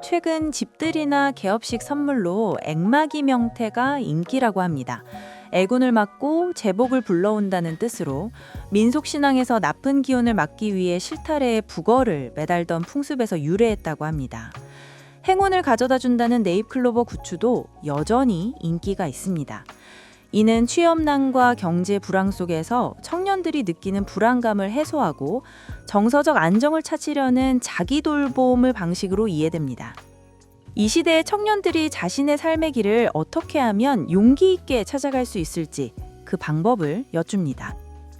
최근 집들이나 개업식 선물로 액마기 명태가 인기라고 합니다. 애군을 막고 재복을 불러온다는 뜻으로 민속신앙에서 나쁜 기운을 막기 위해 실타래에 북어를 매달던 풍습에서 유래했다고 합니다. 행운을 가져다 준다는 네잎클로버 굿즈도 여전히 인기가 있습니다. 이는 취업난과 경제 불황 속에서 청년들이 느끼는 불안감을 해소하고 정서적 안정을 찾으려는 자기 돌봄을 방식으로 이해됩니다. 이 시대의 청년들이 자신의 삶의 길을 어떻게 하면 용기 있게 찾아갈 수 있을지 그 방법을 여쭙니다.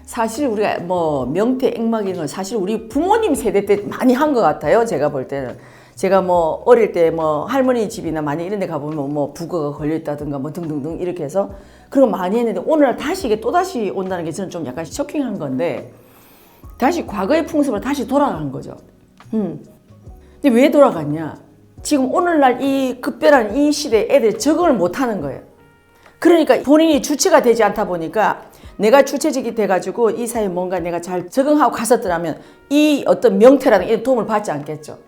사실 우리가 뭐 명태, 액막 이런 건 사실 우리 부모님 세대 때 많이 한 것 같아요. 제가 볼 때는. 제가 뭐 어릴 때 뭐 할머니 집이나 많이 이런 데 가보면 뭐 북어가 걸려있다든가 뭐 등등등 이렇게 해서 그런 거 많이 했는데 오늘날 다시 이게 또다시 온다는 게 저는 좀 약간 쇼킹한 건데 다시 과거의 풍습으로 다시 돌아간 거죠. 근데 왜 돌아갔냐? 지금 오늘날 이 급변한 이 시대에 애들이 적응을 못 하는 거예요. 그러니까 본인이 주체가 되지 않다 보니까 내가 주체적이 돼가지고 이 사회에 뭔가 내가 잘 적응하고 갔었더라면 이 어떤 명태라는 이 도움을 받지 않겠죠.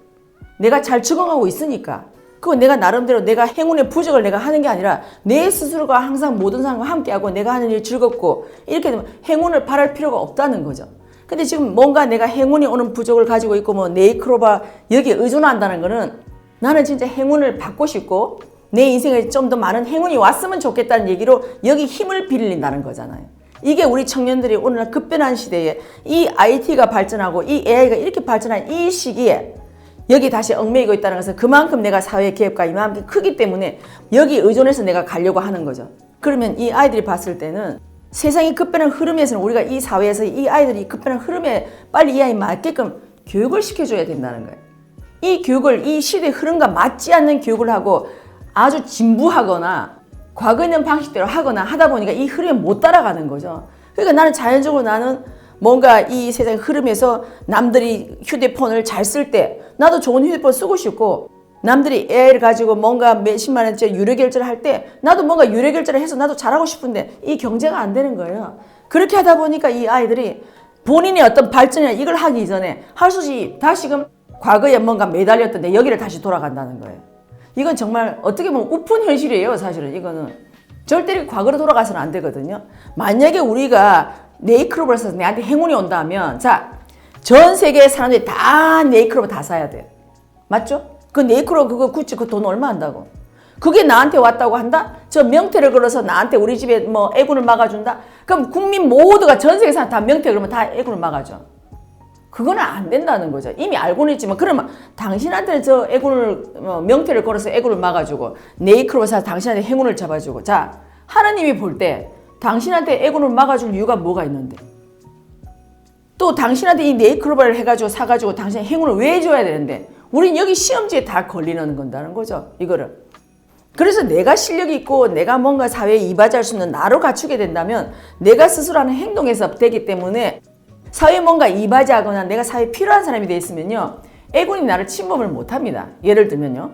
내가 잘 적응하고 있으니까. 그거 내가 나름대로 내가 행운의 부적을 내가 하는 게 아니라 내 스스로가 항상 모든 사람과 함께하고 내가 하는 일 즐겁고 이렇게 되면 행운을 바랄 필요가 없다는 거죠. 근데 지금 뭔가 내가 행운이 오는 부적을 가지고 있고 뭐 네잎클로버 여기에 의존한다는 거는 나는 진짜 행운을 받고 싶고 내 인생에 좀 더 많은 행운이 왔으면 좋겠다는 얘기로 여기 힘을 빌린다는 거잖아요. 이게 우리 청년들이 오늘날 급변한 시대에 이 IT가 발전하고 이 AI가 이렇게 발전한 이 시기에 여기 다시 얽매이고 있다는 것은 그만큼 내가 사회 개혁가 이만큼 크기 때문에 여기 의존해서 내가 가려고 하는 거죠. 그러면 이 아이들이 봤을 때는 세상이 급변한 흐름에서는 우리가 이 사회에서 이 아이들이 급변한 흐름에 빨리 이 아이 맞게끔 교육을 시켜줘야 된다는 거예요. 이 교육을 이 시대 흐름과 맞지 않는 교육을 하고 아주 진부하거나 과거에 있는 방식대로 하거나 하다 보니까 이 흐름에 못 따라가는 거죠. 그러니까 나는 자연적으로 나는 뭔가 이 세상 흐름에서 남들이 휴대폰을 잘 쓸 때 나도 좋은 휴대폰 쓰고 싶고 남들이 AI를 가지고 뭔가 몇십만 원짜리 유료 결제를 할 때 나도 뭔가 유료 결제를 해서 나도 잘하고 싶은데 이 경제가 안 되는 거예요. 그렇게 하다 보니까 이 아이들이 본인의 어떤 발전이나 이걸 하기 이전에 할 수 없이 다시금 과거에 뭔가 매달렸던데 여기를 다시 돌아간다는 거예요. 이건 정말 어떻게 보면 우픈 현실이에요. 사실은 이거는 절대 이렇게 과거로 돌아가서는 안 되거든요. 만약에 우리가 네잎클로버를 써서 내한테 행운이 온다면 자, 전 세계의 사람들이 다 네잎클로버 다 사야 돼요. 맞죠? 그 네잎클로버 그거 굿즈 그 돈 얼마 한다고? 그게 나한테 왔다고 한다? 저 명태를 걸어서 나한테 우리 집에 뭐 애군을 막아준다? 그럼 국민 모두가 전 세계 사람 다 명태 그러면 다 애군을 막아줘. 그거는 안 된다는 거죠. 이미 알고는 있지만 그러면 당신한테는 저 애군을 명태를 걸어서 애군을 막아주고 네잎클로버 사서 당신한테 행운을 잡아주고 자 하나님이 볼 때 당신한테 애군을 막아줄 이유가 뭐가 있는데 또 당신한테 이 네잎클로버를 해가지고 사가지고 당신의 행운을 왜 줘야 되는데 우린 여기 시험지에 다 걸리는 건다는 거죠. 이거를. 그래서 내가 실력이 있고 내가 뭔가 사회에 이바지할 수 있는 나로 갖추게 된다면 내가 스스로 하는 행동에서 되기 때문에 사회에 뭔가 이바지하거나 내가 사회에 필요한 사람이 돼 있으면요 애군이 나를 침범을 못합니다. 예를 들면요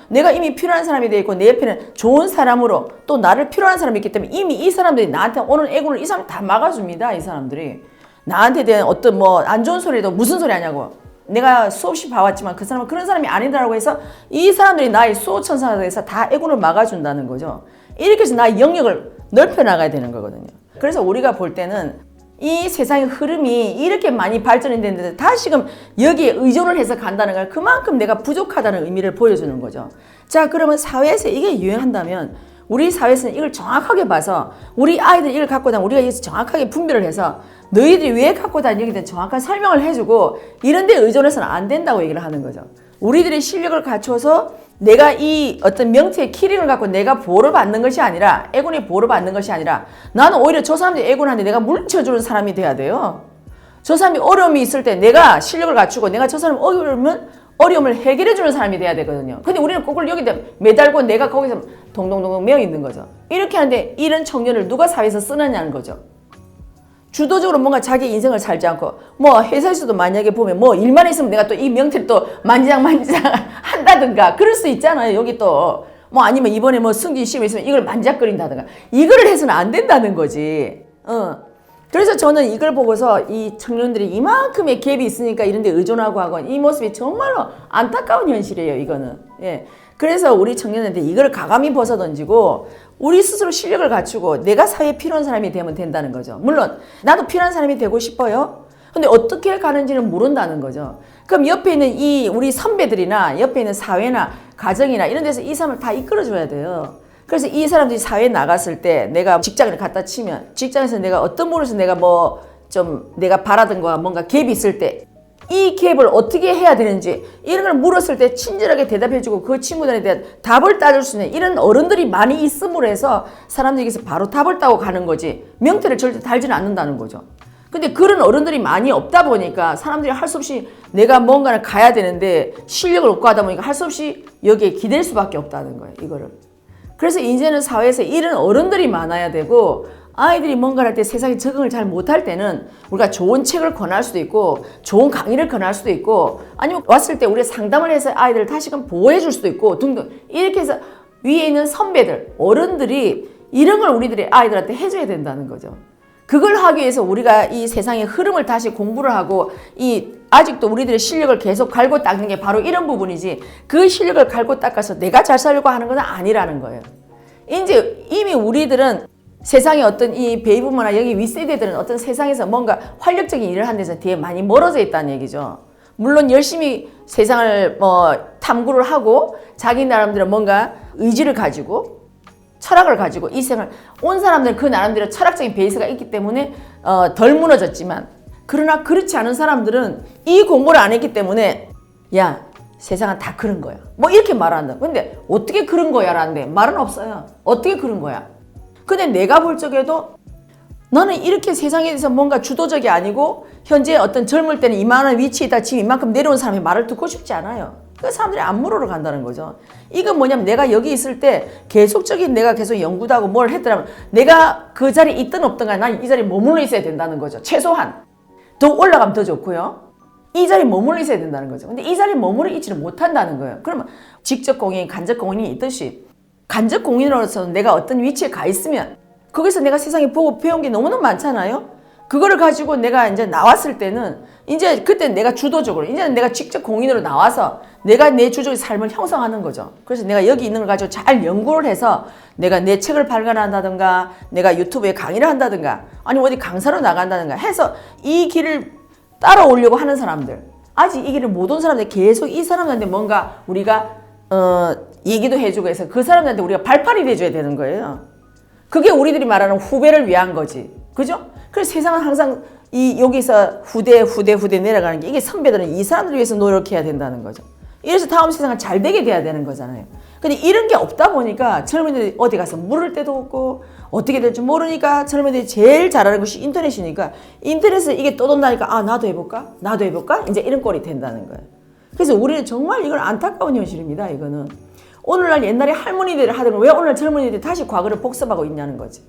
내가 이미 필요한 사람이 돼 있고 내 옆에는 좋은 사람으로 또 나를 필요한 사람이 있기 때문에 이미 이 사람들이 나한테 오는 애군을 이 사람이 다 막아줍니다. 이 사람들이 나한테 대한 어떤 뭐 안 좋은 소리도 무슨 소리 하냐고 내가 수없이 봐왔지만 그 사람은 그런 사람이 아니다라고 해서 이 사람들이 나의 수호천사가 돼서 다 애군을 막아준다는 거죠. 이렇게 해서 나의 영역을 넓혀나가야 되는 거거든요. 그래서 우리가 볼 때는 이 세상의 흐름이 이렇게 많이 발전이 됐는데 다시금 여기에 의존을 해서 간다는 걸 그만큼 내가 부족하다는 의미를 보여주는 거죠. 자 그러면 사회에서 이게 유행한다면 우리 사회에서는 이걸 정확하게 봐서 우리 아이들이 이걸 갖고 다니면 우리가 여기서 정확하게 분별을 해서 너희들이 왜 갖고 다니는지에 대한 정확한 설명을 해주고 이런 데 의존해서는 안 된다고 얘기를 하는 거죠. 우리들의 실력을 갖춰서 내가 이 어떤 명태의 키링을 갖고 내가 보호를 받는 것이 아니라 애군의 보호를 받는 것이 아니라 나는 오히려 저 사람들이 애군한테 내가 물리쳐주는 사람이 돼야 돼요. 저 사람이 어려움이 있을 때 내가 실력을 갖추고 내가 저 사람 어려움을 해결해주는 사람이 돼야 되거든요. 근데 우리는 그걸 여기다 매달고 내가 거기서 동동동동 매여 있는 거죠. 이렇게 하는데 이런 청년을 누가 사회에서 쓰느냐는 거죠. 주도적으로 뭔가 자기 인생을 살지 않고 뭐 회사에서도 만약에 보면 뭐 일만 있으면 내가 또 이 명태를 또 만지작 한다든가 그럴 수 있잖아요. 여기 또 뭐 아니면 이번에 뭐 승진 시험이 있으면 이걸 만작거린다든가 이거를 해서는 안 된다는 거지. 그래서 저는 이걸 보고서 이 청년들이 이만큼의 갭이 있으니까 이런 데 의존하고 하건 이 모습이 정말로 안타까운 현실이에요, 이거는. 예. 그래서 우리 청년한테 이걸 가감히 벗어던지고 우리 스스로 실력을 갖추고 내가 사회에 필요한 사람이 되면 된다는 거죠. 물론 나도 필요한 사람이 되고 싶어요. 근데 어떻게 가는지는 모른다는 거죠. 그럼 옆에 있는 이 우리 선배들이나 옆에 있는 사회나 가정이나 이런 데서 이 사람을 다 이끌어줘야 돼요. 그래서 이 사람들이 사회에 나갔을 때 내가 직장을 갖다 치면 직장에서 내가 어떤 부분에서 내가 뭐 좀 내가 바라던 거와 뭔가 갭이 있을 때 이 갭을 어떻게 해야 되는지 이런 걸 물었을 때 친절하게 대답해주고 그 친구들에 대한 답을 따줄 수 있는 이런 어른들이 많이 있음으로 해서 사람들에게서 바로 답을 따고 가는 거지 명태를 절대 달지는 않는다는 거죠. 근데 그런 어른들이 많이 없다 보니까 사람들이 할 수 없이 내가 뭔가를 가야 되는데 실력을 없고 하다 보니까 할 수 없이 여기에 기댈 수밖에 없다는 거예요, 이거를. 그래서 이제는 사회에서 이런 어른들이 많아야 되고 아이들이 뭔가를 할 때 세상에 적응을 잘 못할 때는 우리가 좋은 책을 권할 수도 있고 좋은 강의를 권할 수도 있고 아니면 왔을 때 우리가 상담을 해서 아이들을 다시금 보호해 줄 수도 있고 등등 이렇게 해서 위에 있는 선배들, 어른들이 이런 걸 우리들이 아이들한테 해줘야 된다는 거죠. 그걸 하기 위해서 우리가 이 세상의 흐름을 다시 공부를 하고 아직도 우리들의 실력을 계속 갈고 닦는 게 바로 이런 부분이지 그 실력을 갈고 닦아서 내가 잘 살려고 하는 건 아니라는 거예요. 이제 이미 우리들은 세상의 어떤 이 베이비부모나 여기 윗세대들은 어떤 세상에서 뭔가 활력적인 일을 하는 데서 뒤에 많이 멀어져 있다는 얘기죠. 물론 열심히 세상을 탐구를 하고 자기 나름대로 뭔가 의지를 가지고 철학을 가지고 이 생을 온 사람들은 그 나름대로 철학적인 베이스가 있기 때문에 덜 무너졌지만 그러나 그렇지 않은 사람들은 이 공부를 안 했기 때문에 야 세상은 다 그런 거야 뭐 이렇게 말한다. 근데 어떻게 그런 거야 라는데 말은 없어요. 어떻게 그런 거야. 근데 내가 볼 적에도 나는 이렇게 세상에 대해서 뭔가 주도적이 아니고 현재 어떤 젊을 때는 이만한 위치에 있다 지금 이만큼 내려온 사람의 말을 듣고 싶지 않아요. 그 사람들이 안 물으러 간다는 거죠. 이건 뭐냐면 내가 여기 있을 때 계속적인 내가 계속 연구도 하고 뭘 했더라면 내가 그 자리에 있든 없든 간에 난 이 자리에 머물러 있어야 된다는 거죠. 최소한. 더 올라가면 더 좋고요. 이 자리에 머물러 있어야 된다는 거죠. 근데 이 자리에 머물러 있지를 못한다는 거예요. 그러면 직접 공인, 간접 공인이 있듯이 간접 공인으로서 내가 어떤 위치에 가 있으면 거기서 내가 세상에 보고 배운 게 너무너무 많잖아요. 그거를 가지고 내가 이제 나왔을 때는 이제 그때 내가 주도적으로 이제는 내가 직접 공인으로 나와서 내가 내 주적의 삶을 형성하는 거죠. 그래서 내가 여기 있는 걸 가지고 잘 연구를 해서 내가 내 책을 발간한다든가 내가 유튜브에 강의를 한다든가 아니면 어디 강사로 나간다든가 해서 이 길을 따라오려고 하는 사람들 아직 이 길을 못 온 사람들 계속 이 사람들한테 뭔가 우리가 얘기도 해주고 해서 그 사람들한테 우리가 발판이 돼줘야 되는 거예요. 그게 우리들이 말하는 후배를 위한 거지. 그죠? 그래서 세상은 항상 여기서 후대 내려가는 게 이게 선배들은 이 사람들을 위해서 노력해야 된다는 거죠. 이래서 다음 세상은 잘 되게 돼야 되는 거잖아요. 근데 이런 게 없다 보니까 젊은이들이 어디 가서 물을 데도 없고 어떻게 될지 모르니까 젊은이들이 제일 잘하는 것이 인터넷이니까 인터넷에 이게 떠돈다니까 나도 해볼까? 이제 이런 꼴이 된다는 거예요. 그래서 우리는 정말 이건 안타까운 현실입니다. 이거는. 오늘날 옛날에 할머니들이 하던 걸 왜 오늘날 젊은이들이 다시 과거를 복습하고 있냐는 거지.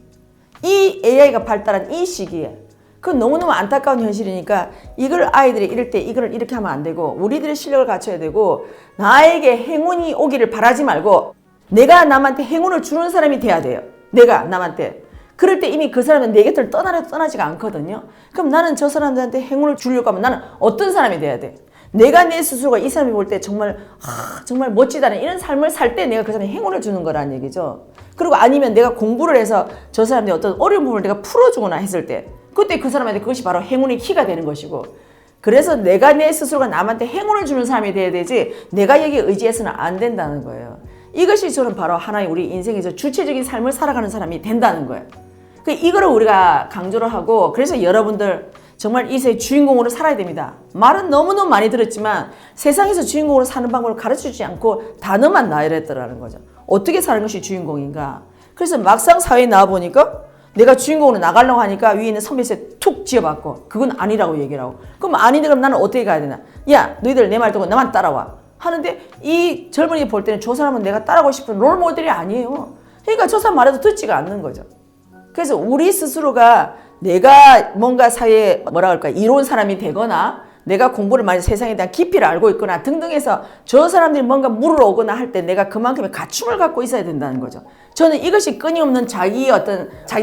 이 AI가 발달한 이 시기에 그건 너무너무 안타까운 현실이니까 이걸 아이들이 이럴 때 이걸 이렇게 하면 안 되고 우리들의 실력을 갖춰야 되고 나에게 행운이 오기를 바라지 말고 내가 남한테 행운을 주는 사람이 돼야 돼요. 내가 남한테. 그럴 때 이미 그 사람은 내 곁을 떠나지가 않거든요. 그럼 나는 저 사람들한테 행운을 주려고 하면 나는 어떤 사람이 돼야 돼? 내가 내 스스로가 이 사람이 볼 때 정말 멋지다는 이런 삶을 살 때 내가 그 사람에 행운을 주는 거라는 얘기죠. 그리고 아니면 내가 공부를 해서 저 사람들이 어떤 어려운 부분을 내가 풀어주거나 했을 때 그때 그 사람한테 그것이 바로 행운의 키가 되는 것이고 그래서 내가 내 스스로가 남한테 행운을 주는 사람이 돼야 되지 내가 여기에 의지해서는 안 된다는 거예요. 이것이 저는 바로 하나의 우리 인생에서 주체적인 삶을 살아가는 사람이 된다는 거예요. 이거를 우리가 강조를 하고 그래서 여러분들 정말 이 세의 주인공으로 살아야 됩니다. 말은 너무너무 많이 들었지만 세상에서 주인공으로 사는 방법을 가르쳐주지 않고 단어만 나열했더라는 거죠. 어떻게 사는 것이 주인공인가. 그래서 막상 사회에 나와보니까 내가 주인공으로 나가려고 하니까 위에 있는 선배세 툭 지어봤고 그건 아니라고 얘기를 하고 그럼 아닌데 그럼 나는 어떻게 가야 되나. 야 너희들 내 말 듣고 나만 따라와 하는데 이 젊은이 볼 때는 저 사람은 내가 따라가고 싶은 롤모델이 아니에요. 그러니까 저 사람 말해도 듣지가 않는 거죠. 그래서 우리 스스로가 내가 뭔가 사회에 이로운 사람이 되거나 내가 공부를 많이 세상에 대한 깊이를 알고 있거나 등등 해서 저 사람들이 뭔가 물으러 오거나 할 때 내가 그만큼의 갖춤을 갖고 있어야 된다는 거죠. 저는 이것이 끊임없는 자기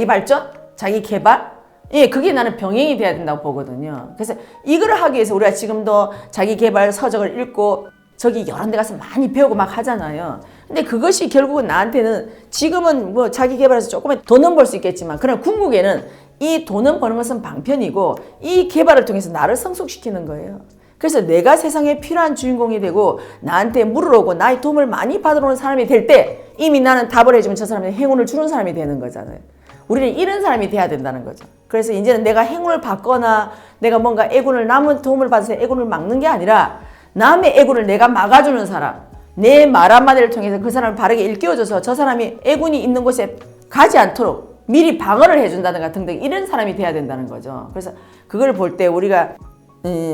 발전, 자기 개발, 예, 그게 나는 병행이 돼야 된다고 보거든요. 그래서 이걸 하기 위해서 우리가 지금도 자기 개발 서적을 읽고 저기 여러 데 가서 많이 배우고 막 하잖아요. 근데 그것이 결국은 나한테는 지금은 뭐 자기 개발해서 조금의 돈은 벌 수 있겠지만 그러나 궁극에는 이 돈은 버는 것은 방편이고 이 개발을 통해서 나를 성숙시키는 거예요. 그래서 내가 세상에 필요한 주인공이 되고 나한테 물을 오고 나의 도움을 많이 받으러 오는 사람이 될 때 이미 나는 답을 해주면 저 사람한테 행운을 주는 사람이 되는 거잖아요. 우리는 이런 사람이 돼야 된다는 거죠. 그래서 이제는 내가 행운을 받거나 내가 뭔가 애군을 남은 도움을 받아서 애군을 막는 게 아니라 남의 애군을 내가 막아주는 사람, 내 말 한마디를 통해서 그 사람을 바르게 일깨워줘서 저 사람이 애군이 있는 곳에 가지 않도록 미리 방어를 해준다든가 등등 이런 사람이 돼야 된다는 거죠. 그래서 그걸 볼 때 우리가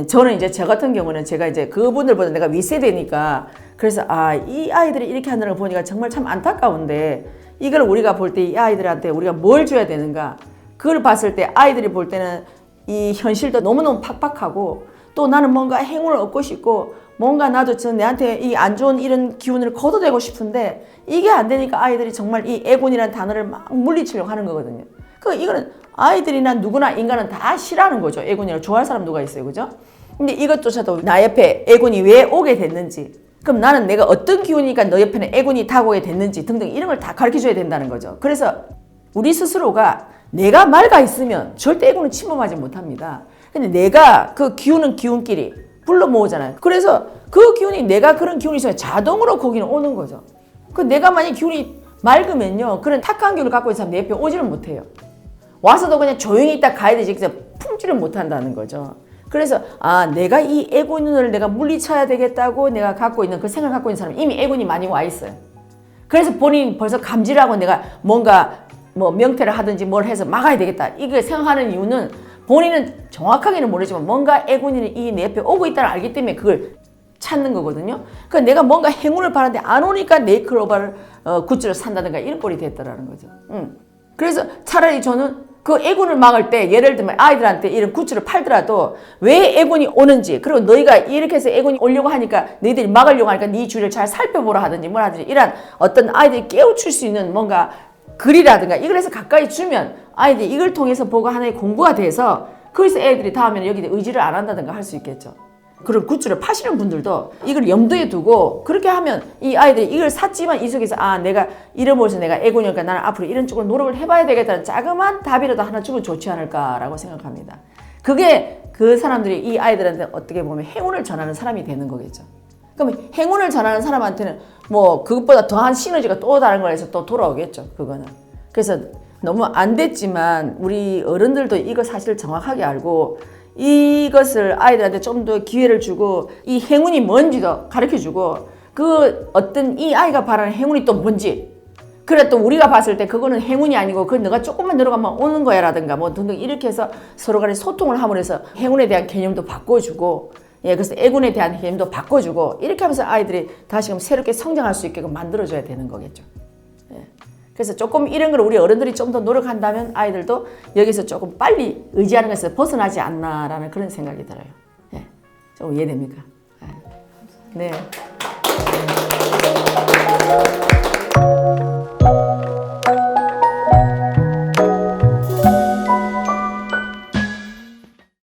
저는 이제 저 같은 경우는 제가 이제 그분들보다 내가 윗세대니까 그래서 이 아이들이 이렇게 한다는 걸 보니까 정말 참 안타까운데 이걸 우리가 볼 때 이 아이들한테 우리가 뭘 줘야 되는가 그걸 봤을 때 아이들이 볼 때는 이 현실도 너무너무 팍팍하고 또 나는 뭔가 행운을 얻고 싶고 뭔가 나도 내한테 이 안 좋은 이런 기운을 걷어내고 싶은데 이게 안 되니까 아이들이 정말 이 애군이라는 단어를 막 물리치려고 하는 거거든요. 이거는 아이들이나 누구나 인간은 다 싫어하는 거죠. 애군이라고 좋아할 사람 누가 있어요, 그죠? 근데 이것조차도 나 옆에 애군이 왜 오게 됐는지, 그럼 나는 내가 어떤 기운이니까 너 옆에는 애군이 다가오게 됐는지 등등 이런 걸 다 가르쳐줘야 된다는 거죠. 그래서 우리 스스로가 내가 맑아 있으면 절대 애군은 침범하지 못합니다. 근데 내가 그 기운은 기운끼리 불러 모으잖아요. 그래서 그 기운이 내가 그런 기운이 있으면 자동으로 거기는 오는 거죠. 내가 만약 기운이 맑으면요, 그런 탁한 기운을 갖고 있는 사람 내 옆에 오지를 못해요. 와서도 그냥 조용히 있다 가야 되지 그래서 품지를 못한다는 거죠. 그래서 내가 이 애군을 내가 물리쳐야 되겠다고 내가 갖고 있는 그 생각을 갖고 있는 사람은 이미 애군이 많이 와 있어요. 그래서 본인이 벌써 감지를 하고 내가 뭔가 뭐 명태를 하든지 뭘 해서 막아야 되겠다 이게 생각하는 이유는 본인은 정확하게는 모르지만 뭔가 애군이 이 내 옆에 오고 있다는 알기 때문에 그걸 찾는 거거든요. 내가 뭔가 행운을 바라는데 안 오니까 네이클로바를 굿즈를 산다든가 이런 꼴이 됐더라는 거죠. 그래서 차라리 저는 그 애군을 막을 때 예를 들면 아이들한테 이런 굿즈를 팔더라도 왜 애군이 오는지 그리고 너희가 이렇게 해서 애군이 오려고 하니까 너희들이 막으려고 하니까 네 주위를 잘 살펴보라 하든지 뭘 하든지 이런 어떤 아이들이 깨우칠 수 있는 뭔가 글이라든가 이걸 해서 가까이 주면 아이들이 이걸 통해서 보고 하나의 공부가 돼서 그래서 애들이 다음에는 여기 의지를 안 한다든가 할 수 있겠죠. 그런 굿즈를 파시는 분들도 이걸 염두에 두고 그렇게 하면 이 아이들이 이걸 샀지만 이 속에서 내가 잃어버려서 내가 애군이니까 나는 앞으로 이런 쪽으로 노력을 해봐야 되겠다는 자그마한 답이라도 하나 주면 좋지 않을까라고 생각합니다. 그게 그 사람들이 이 아이들한테 어떻게 보면 행운을 전하는 사람이 되는 거겠죠. 그러면 행운을 전하는 사람한테는 뭐 그것보다 더한 시너지가 또 다른 걸 해서 또 돌아오겠죠. 그거는. 그래서 너무 안 됐지만 우리 어른들도 이거 사실 정확하게 알고 이것을 아이들한테 좀 더 기회를 주고 이 행운이 뭔지도 가르쳐주고 그 어떤 이 아이가 바라는 행운이 또 뭔지 그래 또 우리가 봤을 때 그거는 행운이 아니고 그건 너가 조금만 들어가면 오는 거야 라든가 뭐 등등 이렇게 해서 서로 간에 소통을 함으로 해서 행운에 대한 개념도 바꿔주고 그래서 애군에 대한 개념도 바꿔주고 이렇게 하면서 아이들이 다시금 새롭게 성장할 수 있게끔 만들어줘야 되는 거겠죠. 그래서 조금 이런 걸 우리 어른들이 좀 더 노력한다면 아이들도 여기서 조금 빨리 의지하는 것에서 벗어나지 않나라는 그런 생각이 들어요. 좀 이해됩니까? 네.